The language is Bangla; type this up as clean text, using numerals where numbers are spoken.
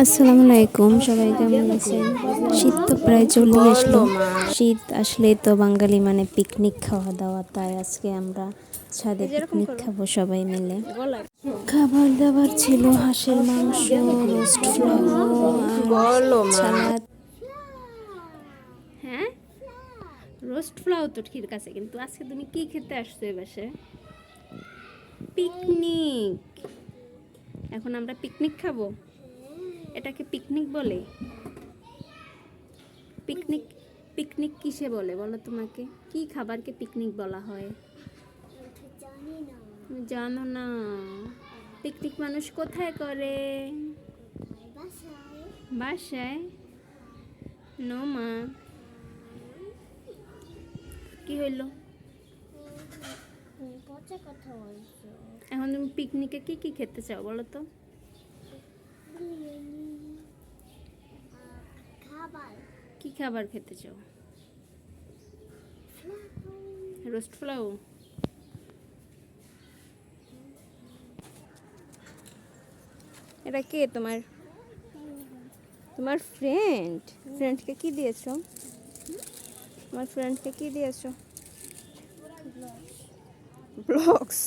আসসালামু আলাইকুম, সবাই কেমন আছেন? শীত তো প্রায় চলে আসলো। শীত আসলেই তো বাঙালি মানে পিকনিক খাওয়া দাওয়া, তাই আজকে আমরা ছাদে পিকনিক খাবো সবাই মিলে। খাবার দাবার ছিল হাঁসের মাংস, রোস্ট পোলাও আর সালাদ। হ্যাঁ, রোস্ট পোলাও তো ঠিক আছে, কিন্তু আজকে তুমি কি খেতে আসছো এ বাসায়? পিকনিক। এখন আমরা পিকনিক খাবো। এটাকে পিকনিক বলে? পিকনিক পিকনিক কিসে বলে বলো তোমাকে? কি খাবারকে পিকনিক বলা হয়? তুমি জানো না? পিকনিক মানুষ কোথায় করে? বাসায়। নো মা। কি হইলো? এখন তুমি পিকনিকে কি কি খেতে চাও বলো তো? কি খাবার খেতে চাও? রোস্ট পোলাও। এটা কে তোমার? তোমার ফ্রেন্ডকে কি দিয়েছো? তোমার ফ্রেন্ডকে কি দিয়েছো? ব্লগস।